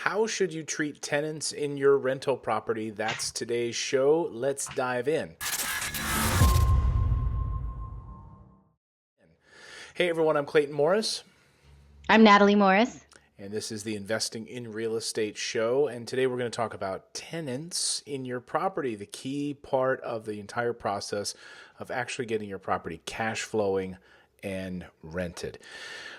How should you treat tenants in your rental property? That's today's show. Let's dive in. Hey everyone, I'm Clayton Morris, I'm Natalie Morris. and this is the Investing in Real Estate show. And today we're going to talk about tenants in your property, the key part of the entire process of actually getting your property cash flowing and rented.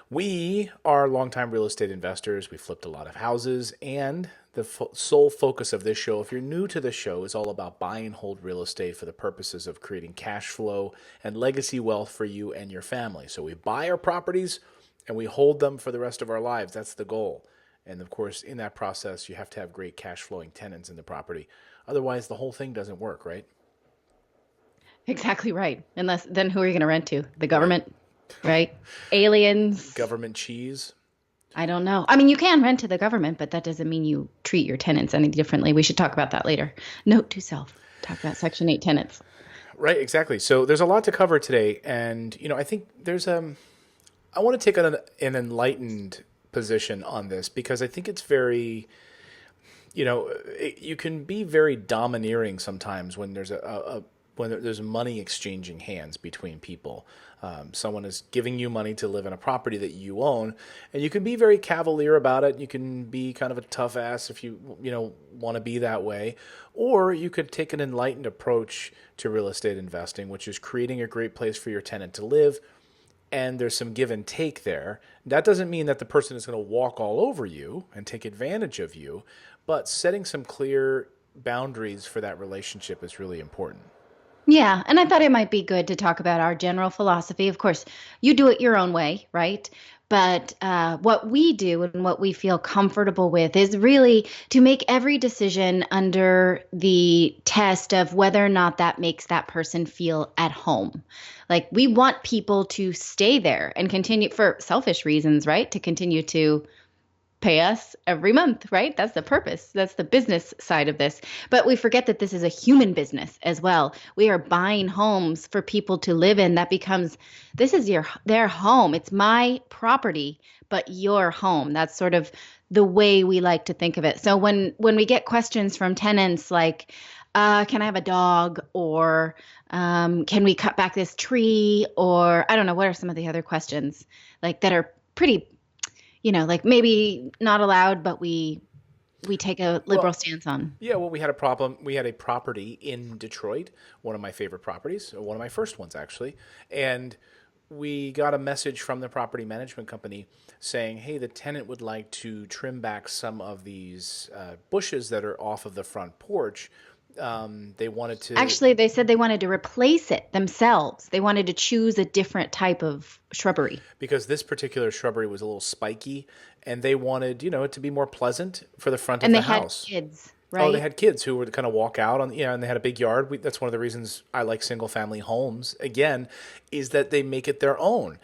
We are longtime real estate investors. We flipped a lot of houses, and the sole focus of this show, if you're new to the show, is all about buy and hold real estate for the purposes of creating cash flow and legacy wealth for you and your family. So we buy our properties and we hold them for the rest of our lives. That's the goal. And of course, in that process, you have to have great cash flowing tenants in the property. Otherwise, the whole thing doesn't work, right? Exactly right. Unless then who are you going to rent to? The Right. government, right? Aliens. Government cheese. I don't know. I mean, you can rent to the government, but that doesn't mean you treat your tenants any differently. We should talk about that later. Note to self. Talk about Section 8 tenants. Right, exactly. So there's a lot to cover today. And, I think I want to take an enlightened position on this because I think it's very, you can be very domineering sometimes when there's when there's money exchanging hands between people. Someone is giving you money to live in a property that you own, and you can be very cavalier about it. You can be kind of a tough ass if you want to be that way, or you could take an enlightened approach to real estate investing, which is creating a great place for your tenant to live, and there's some give and take there. That doesn't mean that the person is going to walk all over you and take advantage of you, but setting some clear boundaries for that relationship is really important. Yeah, and I thought it might be good to talk about our general philosophy. Of course, you do it your own way, right? But what we do and what we feel comfortable with is really to make every decision under the test of whether or not that makes that person feel at home. Like we want people to stay there and continue for selfish reasons, right? To continue to pay us every month, right? That's the purpose. That's the business side of this. But we forget that this is a human business as well. We are buying homes for people to live in. That becomes this is their home. It's my property, but your home. That's sort of the way we like to think of it. So when we get questions from tenants like, can I have a dog? Or can we cut back this tree? Or I don't know, what are some of the other questions like that are pretty like maybe not allowed, but we take a liberal Well, stance on. yeah, well, we had a problem. We had a property in Detroit, one of my favorite properties, one of my first ones actually, and we got a message from the property management company saying, "Hey, the tenant would like to trim back some of these bushes that are off of the front porch." They wanted to Actually, they said they wanted to replace it themselves. They wanted to choose a different type of shrubbery. because this particular shrubbery was a little spiky, and they wanted it to be more pleasant for the front of And they the had house. kids, Oh, they right? had kids who would kind of walk out on, and they had a big yard. That's one of the reasons I like single family homes, again, is that they make it their own.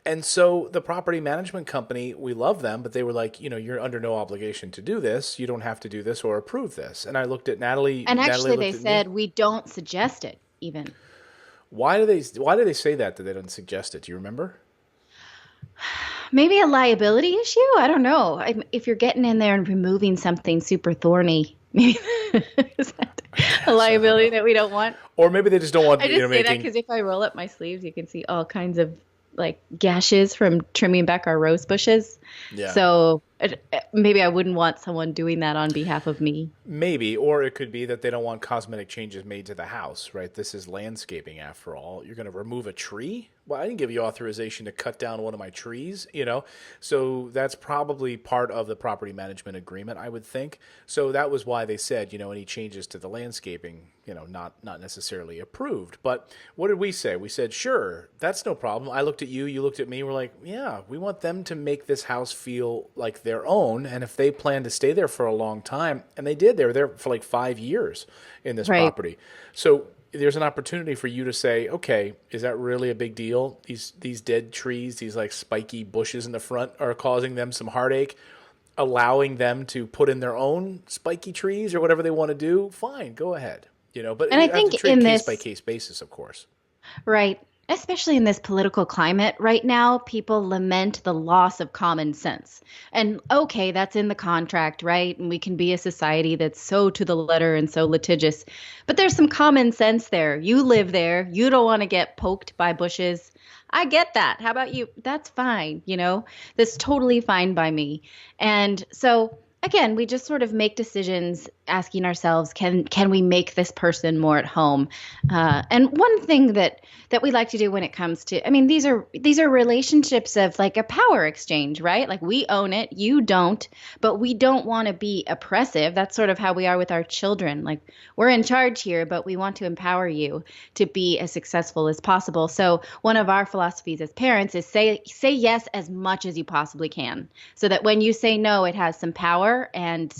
And so the property management company, we love them, but they were like, you're under no obligation to do this. You don't have to do this or approve this. And I looked at Natalie. And Natalie actually, they looked at me. said we don't suggest it even. Why do they say that they don't suggest it? Do you remember? Maybe a liability issue? I don't know. If you're getting in there and removing something super thorny, maybe is that I a guess I don't liability know. that we don't want? Or maybe they just don't want I just say that making. because if I roll up my sleeves, you can see all kinds of like gashes from trimming back our rose bushes. Yeah. So maybe I wouldn't want someone doing that on behalf of me. Maybe, or it could be that they don't want cosmetic changes made to the house, right? This is landscaping after all. You're going to remove a tree? Well, I didn't give you authorization to cut down one of my trees. So that's probably part of the property management agreement, I would think. So that was why they said, any changes to the landscaping, not necessarily approved. But what did we say? We said, sure, that's no problem. I looked at you, you looked at me, we're like, yeah, we want them to make this house feel like their own. And if they plan to stay there for a long time, and they did, they were there for like 5 years in this Right. property. So there's an opportunity for you to say, okay, is that really a big deal? These dead trees, these like spiky bushes in the front are causing them some heartache. Allowing them to put in their own spiky trees or whatever they want to do, fine, go ahead. But And I you have to think treat in case by this, case basis, of course. right. Especially in this political climate right now, people lament the loss of common sense. And okay, that's in the contract, right? And we can be a society that's so to the letter and so litigious. But there's some common sense there. You live there. You don't want to get poked by bushes. I get that. How about you? That's fine. That's totally fine by me. And so again, we just sort of make decisions asking ourselves, can we make this person more at home? And one thing that we like to do when it comes to, I mean, these are relationships of like a power exchange, right? Like we own it, you don't, but we don't want to be oppressive. That's sort of how we are with our children. Like we're in charge here, but we want to empower you to be as successful as possible. So one of our philosophies as parents is say yes as much as you possibly can, so that when you say no, it has some power and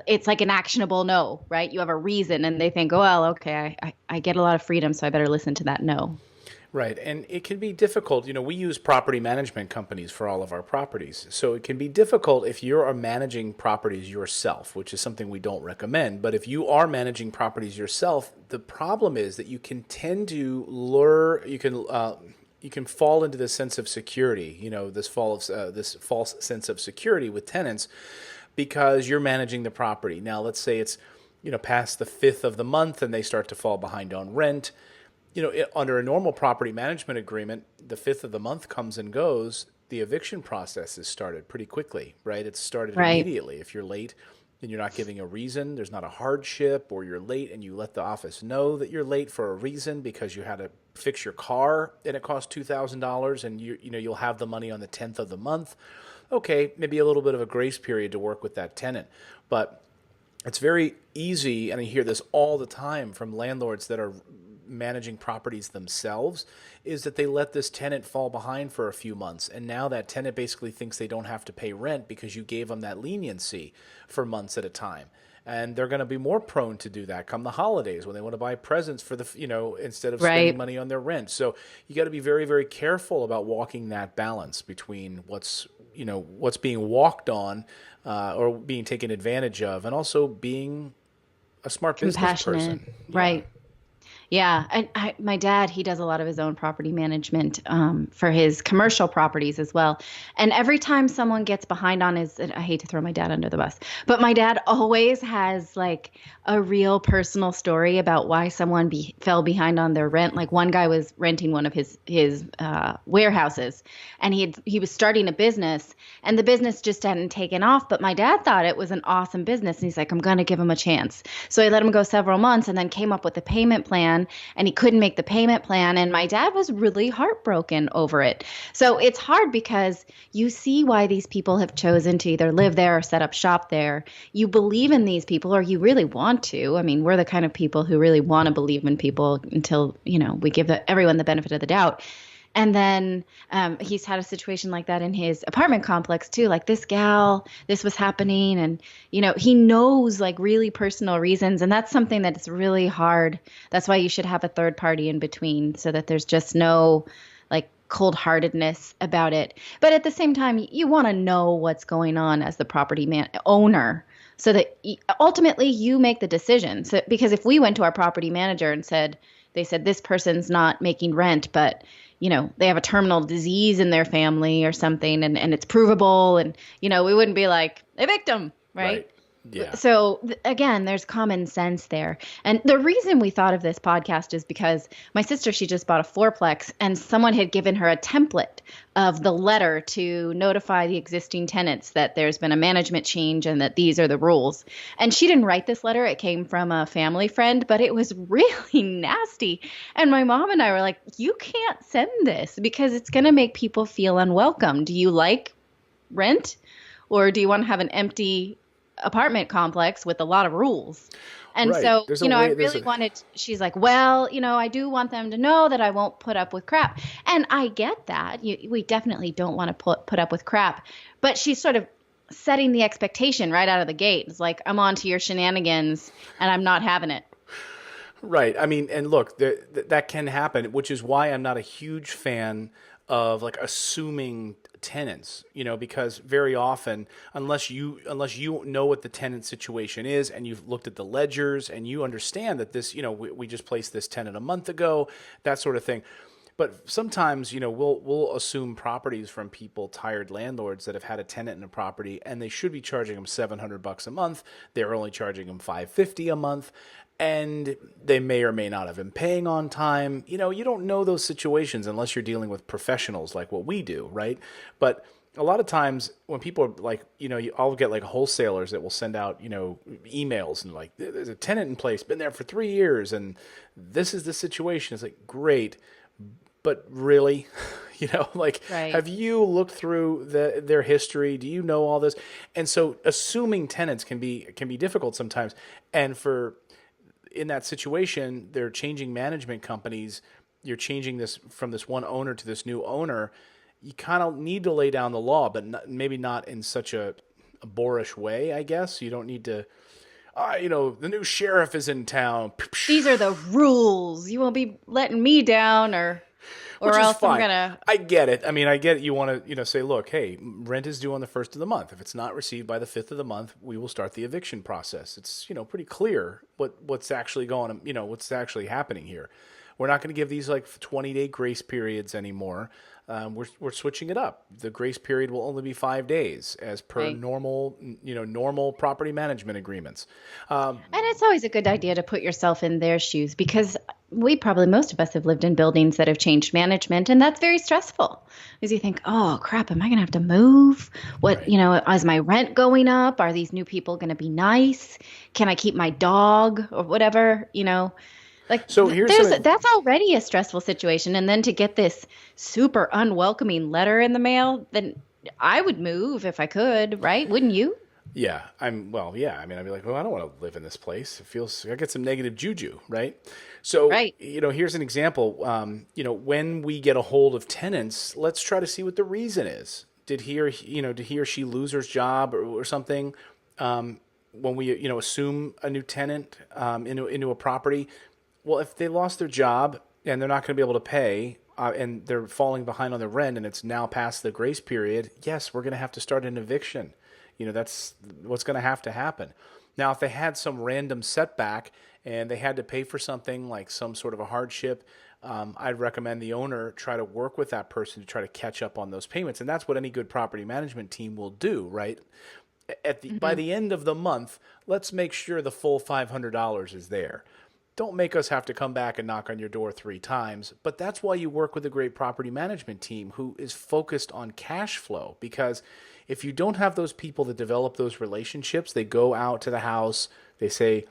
it's like an actionable no, right? You have a reason and they think, oh, well, okay, I get a lot of freedom, so I better listen to that no. Right. And it can be difficult. We use property management companies for all of our properties. So it can be difficult if you are managing properties yourself, which is something we don't recommend. But if you are managing properties yourself, the problem is that you can tend to lure, you can fall into this sense of security, this false sense of security with tenants because you're managing the property. Now, let's say it's, past the fifth of the month and they start to fall behind on rent. Under a normal property management agreement, the fifth of the month comes and goes. The eviction process is started pretty quickly, right? It's started Right. immediately. If you're late and you're not giving a reason, there's not a hardship, or you're late and you let the office know that you're late for a reason because you had to fix your car and it cost $2,000 and you'll have the money on the 10th of the month. Okay, maybe a little bit of a grace period to work with that tenant. But it's very easy, and I hear this all the time from landlords that are managing properties themselves, is that they let this tenant fall behind for a few months. And now that tenant basically thinks they don't have to pay rent because you gave them that leniency for months at a time. And they're going to be more prone to do that come the holidays when they want to buy presents for instead of spending Right. money on their rent. So you got to be very, very careful about walking that balance between what's being walked on or being taken advantage of, and also being a smart business Compassionate. person. Yeah. Right. Yeah, and my dad, he does a lot of his own property management for his commercial properties as well. And every time someone gets behind on his, and I hate to throw my dad under the bus, but my dad always has like a real personal story about why someone fell behind on their rent. Like one guy was renting one of his warehouses, and he was starting a business, and the business just hadn't taken off. But my dad thought it was an awesome business, and he's like, I'm going to give him a chance. So I let him go several months, and then came up with a payment plan, and he couldn't make the payment plan, and my dad was really heartbroken over it. So it's hard because you see why these people have chosen to either live there or set up shop there. You believe in these people, or you really want to. I mean, we're the kind of people who really want to believe in people until we give everyone the benefit of the doubt. And then he's had a situation like that in his apartment complex too. Like this gal, this was happening, and he knows like really personal reasons, and that's something that's really hard. That's why you should have a third party in between, so that there's just no like cold-heartedness about it. But at the same time, you want to know what's going on as the owner, so that ultimately you make the decision. So because if we went to our property manager and they said this person's not making rent, but they have a terminal disease in their family or something, and it's provable, and we wouldn't be like, evict them, right? Right. Yeah. So again, there's common sense there. And the reason we thought of this podcast is because my sister, she just bought a fourplex, and someone had given her a template of the letter to notify the existing tenants that there's been a management change and that these are the rules. And she didn't write this letter. It came from a family friend, but it was really nasty. And my mom and I were like, you can't send this because it's going to make people feel unwelcome. Do you like rent, or do you want to have an empty apartment complex with a lot of rules? And Right. so, There's a I way. really wanted, she's like, well, I do want them to know that I won't put up with crap. And I get that. We definitely don't want to put up with crap. But she's sort of setting the expectation right out of the gate. It's like, I'm on to your shenanigans and I'm not having it. Right. I mean, and look, that can happen, which is why I'm not a huge fan of like assuming tenants, because very often, unless you know what the tenant situation is and you've looked at the ledgers and you understand that this, we just placed this tenant a month ago, that sort of thing. But sometimes, we'll assume properties from people, tired landlords that have had a tenant in a property, and they should be charging them $700 a month. They're only charging them $550 a month, and they may or may not have been paying on time. You don't know those situations unless you're dealing with professionals like what we do, right? But a lot of times when people are like, I'll get like wholesalers that will send out, emails and like, there's a tenant in place, been there for 3 years, and this is the situation. It's like, great. But really, Right. have you looked through their history? Do you know all this? And so assuming tenants can be difficult sometimes. And in that situation, they're changing management companies. You're changing this from this one owner to this new owner. You kind of need to lay down the law, but maybe not in such a boorish way, I guess. You don't need to, the new sheriff is in town. These are the rules. You won't be letting me down, Which or is else fine. I'm gonna. I get it. I mean, I get it. You want to, say, look, hey, rent is due on the first of the month. If it's not received by the 5th of the month, we will start the eviction process. It's, pretty clear what's actually what's actually happening here. We're not going to give these like 20-day grace periods anymore. We're switching it up. The grace period will only be 5 days, as per Right. normal property management agreements. And it's always a good idea to put yourself in their shoes, because most of us have lived in buildings that have changed management, and that's very stressful. Because you think, oh crap, am I going to have to move? What, Right. is my rent going up? Are these new people going to be nice? Can I keep my dog or whatever? Like So here's something. that's already a stressful situation. And then to get this super unwelcoming letter in the mail, then I would move if I could, right? Wouldn't you? Yeah, yeah. I mean, I'd be like, well, I don't want to live in this place. It feels, I get some negative juju, right? So, Right. here's an example. When we get a hold of tenants, let's try to see what the reason is. Did he or she lose his job or something? When we, assume a new tenant into a property, well, if they lost their job and they're not going to be able to pay, and they're falling behind on their rent, and it's now past the grace period, yes, we're going to have to start an eviction. That's what's going to have to happen. Now, if they had some random setback and they had to pay for something like some sort of a hardship, I'd recommend the owner try to work with that person to try to catch up on those payments. And that's what any good property management team will do, right? By the end of the month, let's make sure the full $500 is there. Don't make us have to come back and knock on your door 3 times. But that's why you work with a great property management team who is focused on cash flow. Because if you don't have those people that develop those relationships, they go out to the house, they say,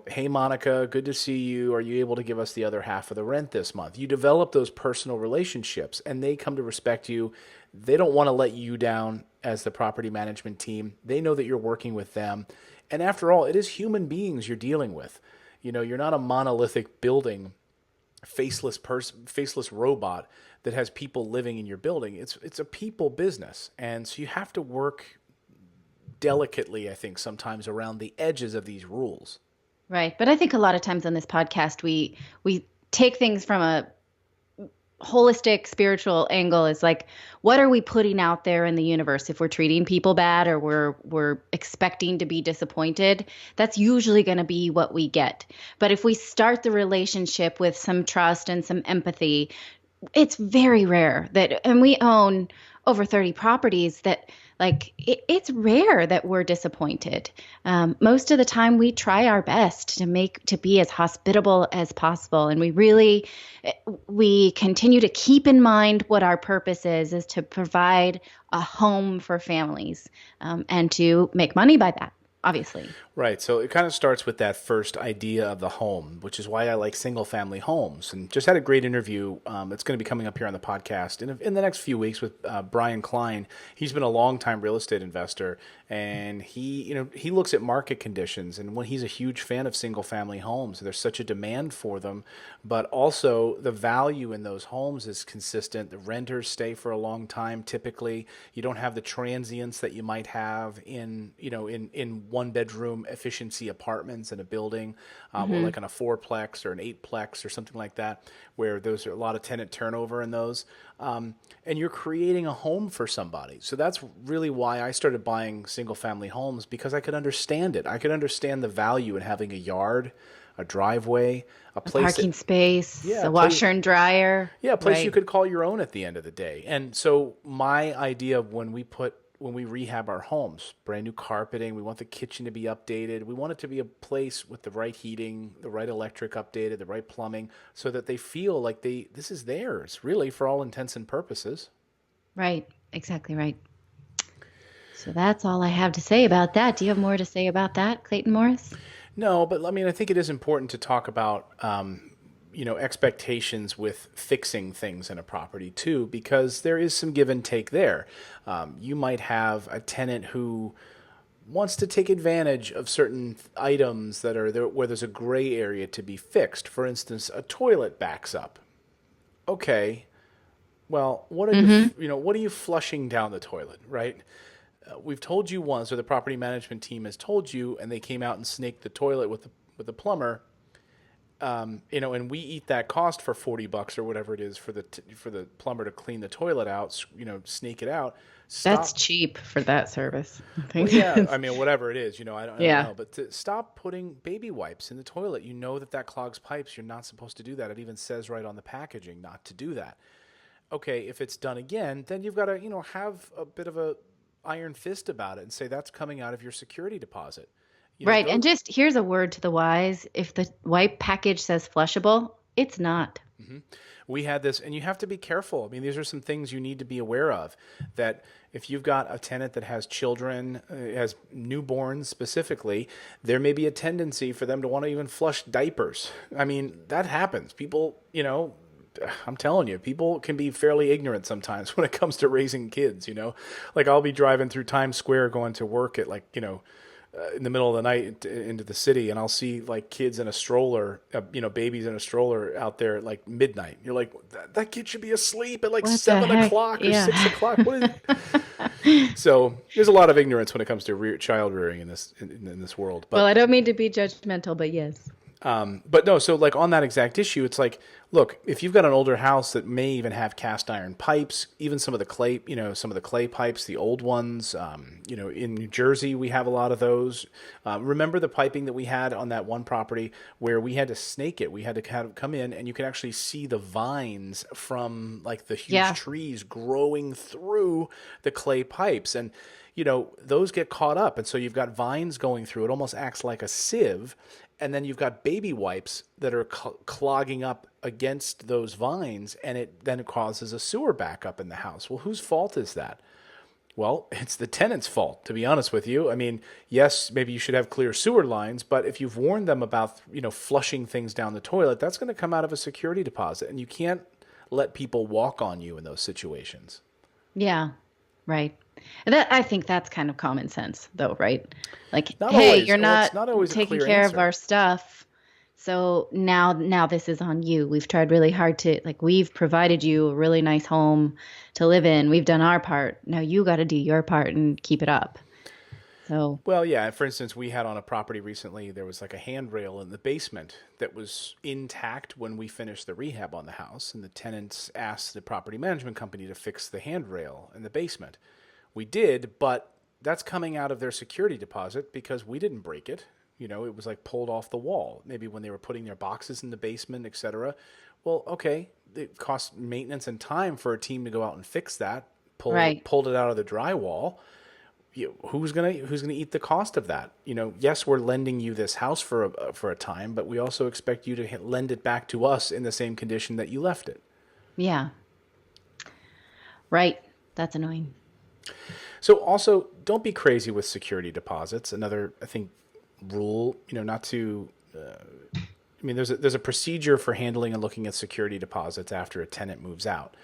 hey, Monica, good to see you. Are you able to give us the other half of the rent this month? You develop those personal relationships and they come to respect you. They don't want to let you down as the property management team. They know that you're working with them. And after all, it is human beings you're dealing with. You're not a monolithic building, faceless robot that has people living in your building. It's a people business. And so you have to work delicately, I think, sometimes around the edges of these rules. Right. But I think a lot of times on this podcast, we take things from a holistic spiritual angle. Is like, what are we putting out there in the universe? If we're treating people bad or we're expecting to be disappointed, that's usually going to be what we get. But if we start the relationship with some trust and some empathy, it's very rare that, and we own over 30 properties, that like it's rare that we're disappointed. Most of the time we try our best to be as hospitable as possible. And we continue to keep in mind what our purpose is to provide a home for families, and to make money by that, obviously. Right. So it kind of starts with that first idea of the home, which is why I like single family homes. And just had a great interview. It's going to be coming up here on the podcast in the next few weeks with Brian Klein. He's been a longtime real estate investor, and he looks at market conditions. And when he's a huge fan of single family homes, there's such a demand for them, but also the value in those homes is consistent. The renters stay for a long time. Typically, you don't have the transients that you might have in one bedroom efficiency apartments in a building, or like on a fourplex or an eightplex or something like that, where there's a lot of tenant turnover in those. And you're creating a home for somebody. So that's really why I started buying single family homes, because I could understand it. I could understand the value in having a yard, a driveway, a A place parking that, space, yeah, a a place, washer and dryer, yeah, a place you right? could call your own at the end of the day. And so my idea of when we rehab our homes, brand new carpeting, we want the kitchen to be updated. We want it to be a place with the right heating, the right electric updated, the right plumbing, so that they feel like this is theirs, really, for all intents and purposes. Right. Exactly right. So that's all I have to say about that. Do you have more to say about that, Clayton Morris? No, but I mean, I think it is important to talk about, expectations with fixing things in a property too, because there is some give and take there. You might have a tenant who wants to take advantage of certain items that are there where there's a gray area to be fixed. For instance, a toilet backs up. Okay, well, what are you flushing down the toilet, right? We've told you once, or the property management team has told you, and they came out and snaked the toilet with the plumber. And we eat that cost for $40 or whatever it is for the plumber to clean the toilet out, snake it out. That's Stop. cheap for that service. I Well, think yeah, I that's, mean, whatever it is, I don't yeah. know, but to stop putting baby wipes in the toilet. You know that clogs pipes. You're not supposed to do that. It even says right on the packaging not to do that. Okay, if it's done again, then you've got to, have a bit of a iron fist about it and say that's coming out of your security deposit. Right. And Those. just here's a word to the wise. If the wipe package says flushable, it's not. We had this, and you have to be careful. I mean, these are some things you need to be aware of. That if you've got a tenant that has children, has newborns specifically, there may be a tendency for them to want to even flush diapers. I mean, that happens. People, I'm telling you, people can be fairly ignorant sometimes when it comes to raising kids, Like I'll be driving through Times Square going to work at in the middle of the night into the city, and I'll see like kids in a stroller, babies in a stroller out there at like midnight. You're like, that kid should be asleep at like What the seven heck? o'clock or Yeah. 6 o'clock. What is it? So there's a lot of ignorance when it comes to child rearing in this world. Well, But I don't mean to be judgmental, but yes. but no, so like on that exact issue, it's like, look, if you've got an older house that may even have cast iron pipes, even some of the clay pipes, the old ones, in New Jersey, we have a lot of those. Remember the piping that we had on that one property where we had to snake it? We had to come in, and you could actually see the vines from like the huge Yeah. trees growing through the clay pipes. And those get caught up. And so you've got vines going through. It almost acts like a sieve. And then you've got baby wipes that are clogging up against those vines, and it then causes a sewer backup in the house. Well, whose fault is that? Well, it's the tenant's fault, to be honest with you. I mean, yes, maybe you should have clear sewer lines, but if you've warned them about, flushing things down the toilet, that's going to come out of a security deposit, and you can't let people walk on you in those situations. Yeah. Right. And that I think that's kind of common sense though, right? Like, Not hey, always. you're Well, not it's not always a taking clear care of answer. our stuff. So now this is on you. We've tried really hard to like we've provided you a really nice home to live in. We've done our part. Now you got to do your part and keep it up. So, Well, yeah. For instance, we had on a property recently, there was like a handrail in the basement that was intact when we finished the rehab on the house. And the tenants asked the property management company to fix the handrail in the basement. We did, but that's coming out of their security deposit because we didn't break it. It was like pulled off the wall, maybe when they were putting their boxes in the basement, etc. Well, okay, it cost maintenance and time for a team to go out and fix that, right. pulled it out of the drywall. Who's gonna eat the cost of that? Yes, we're lending you this house for a time, but we also expect you to lend it back to us in the same condition that you left it. Yeah. Right. That's annoying. So also, don't be crazy with security deposits. Another, I think, rule, not to. I mean, there's a procedure for handling and looking at security deposits after a tenant moves out,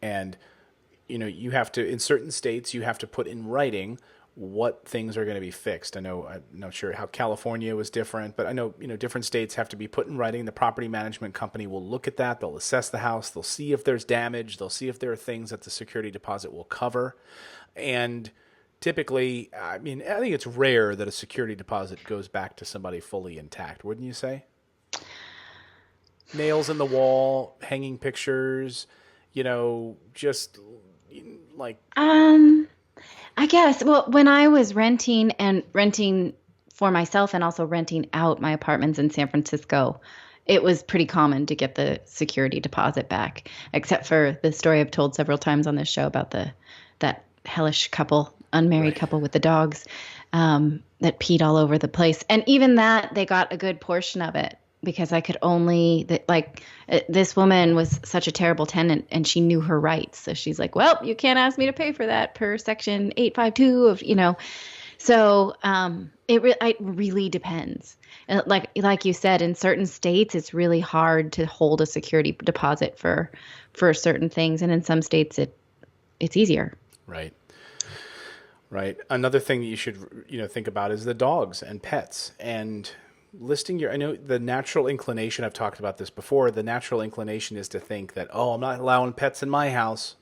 and you have to, in certain states, you have to put in writing what things are going to be fixed. I'm not sure how California was different, but I know, different states have to be put in writing. The property management company will look at that. They'll assess the house. They'll see if there's damage. They'll see if there are things that the security deposit will cover. And typically, I mean, I think it's rare that a security deposit goes back to somebody fully intact, wouldn't you say? Nails in the wall, hanging pictures, just like, Um, I guess. Well, when I was renting for myself and also renting out my apartments in San Francisco, it was pretty common to get the security deposit back, except for the story I've told several times on this show about that hellish couple, unmarried right, couple with the dogs, that peed all over the place. And even that, they got a good portion of it because I could only that like this woman was such a terrible tenant and she knew her rights. So she's like, well, you can't ask me to pay for that per section 852 of. So it really depends. And like you said, in certain states, it's really hard to hold a security deposit for certain things, and in some states, it's easier. right. Right. Another thing that you should, think about is the dogs and pets and listing I know the natural inclination, I've talked about this before, the natural inclination is to think that, oh, I'm not allowing pets in my house.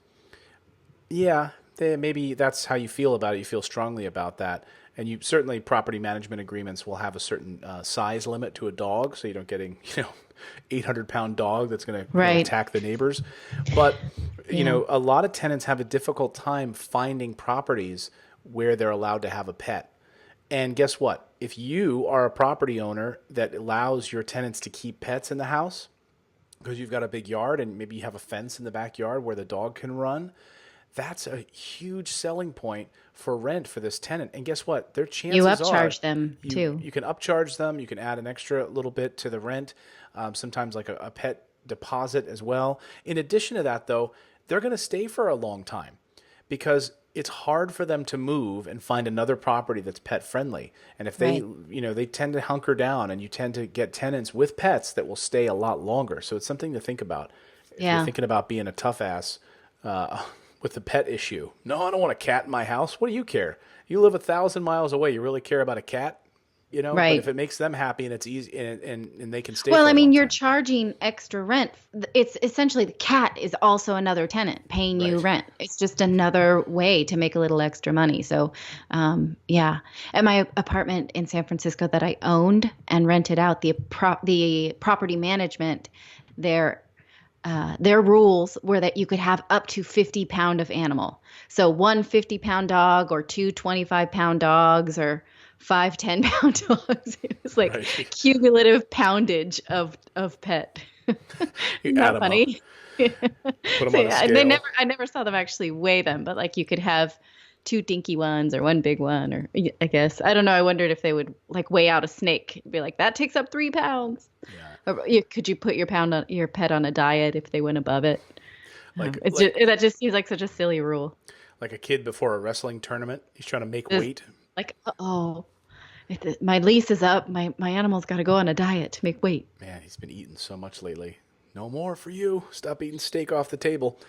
Yeah, maybe that's how you feel about it. You feel strongly about that. And you certainly property management agreements will have a certain size limit to a dog, so you don't getting 800-pound dog that's going to Right. attack the neighbors. But Yeah. a lot of tenants have a difficult time finding properties where they're allowed to have a pet. And guess what? If you are a property owner that allows your tenants to keep pets in the house because you've got a big yard and maybe you have a fence in the backyard where the dog can run, that's a huge selling point for rent for this tenant. And guess what? Their You chances are upcharge them you too. you can upcharge them. You can add an extra little bit to the rent, sometimes like a pet deposit as well. In addition to that, though, they're going to stay for a long time because it's hard for them to move and find another property that's pet friendly. And if they, Right. they tend to hunker down, and you tend to get tenants with pets that will stay a lot longer. So it's something to think about if you're Yeah. thinking about being a tough ass with the pet issue. No, I don't want a cat in my house. What do you care? You live 1,000 miles away. You really care about a cat? But if Right. it makes them happy and it's easy and they can stay Well, for I a mean, long you're time. charging extra rent. It's essentially the cat is also another tenant paying you Right. rent. It's just another way to make a little extra money. So, yeah. At my apartment in San Francisco that I owned and rented out, the property management, their their rules were that you could have up to 50 pound of animal. So one 50 pound dog or two 25 pound dogs or five 10 pound dogs. It was like Right. cumulative poundage of pet. You Isn't add that them up, funny? put them So on a yeah, and scale. I never saw them actually weigh them, but like you could have two dinky ones or one big one, or I guess I don't know. I wondered if they would like weigh out a snake, be like that takes up 3 pounds. Yeah. Or could you put your pet on a diet if they went above it? Like It's like just that just seems like such a silly rule. like a kid before a wrestling tournament. He's trying to make Just weight. like, oh, my lease is up. My animal's got to go on a diet to make weight. Man, he's been eating so much lately. No more for you. Stop eating steak off the table.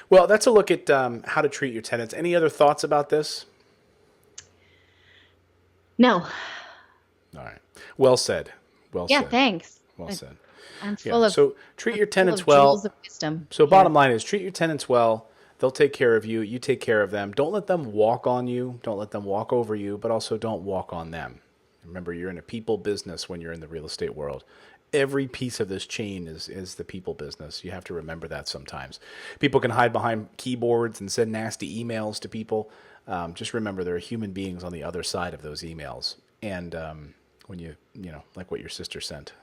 Well, that's a look at how to treat your tenants. Any other thoughts about this? No, All right. Well said. Well yeah, said. thanks. Well said. I'm Yeah. full of So treat your full tenants of jewels well. of wisdom So here. bottom line is treat your tenants well. They'll take care of you. You take care of them. Don't let them walk on you. Don't let them walk over you, but also don't walk on them. Remember, you're in a people business when you're in the real estate world. Every piece of this chain is the people business. You have to remember that sometimes. People can hide behind keyboards and send nasty emails to people. Just remember there are human beings on the other side of those emails. And when like what your sister sent.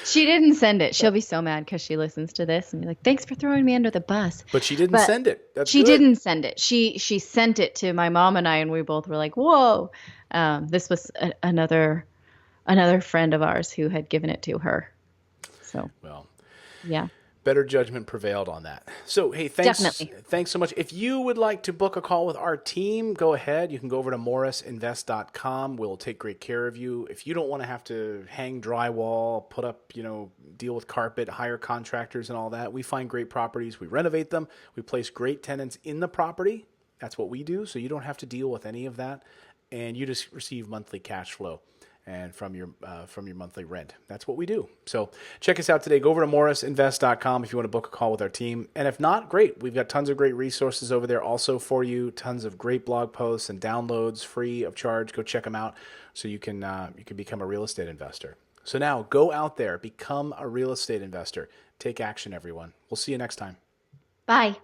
She didn't send it. She'll be so mad because she listens to this and be like, "Thanks for throwing me under the bus." But she didn't But send it. That's she good. didn't send it. She sent it to my mom and I, and we both were like, "Whoa!" This was another friend of ours who had given it to her. So Well, yeah, better judgment prevailed on that. So, hey, definitely. thanks so much. If you would like to book a call with our team, go ahead. You can go over to morrisinvest.com. We'll take great care of you. If you don't want to have to hang drywall, put up, deal with carpet, hire contractors and all that, we find great properties. We renovate them. We place great tenants in the property. That's what we do. So you don't have to deal with any of that. And you just receive monthly cash flow. and from your monthly rent. That's what we do. So check us out today. Go over to morrisinvest.com if you want to book a call with our team. And if not, great. We've got tons of great resources over there also for you. Tons of great blog posts and downloads free of charge. Go check them out so you can become a real estate investor. So now go out there, become a real estate investor. Take action, everyone. We'll see you next time. Bye.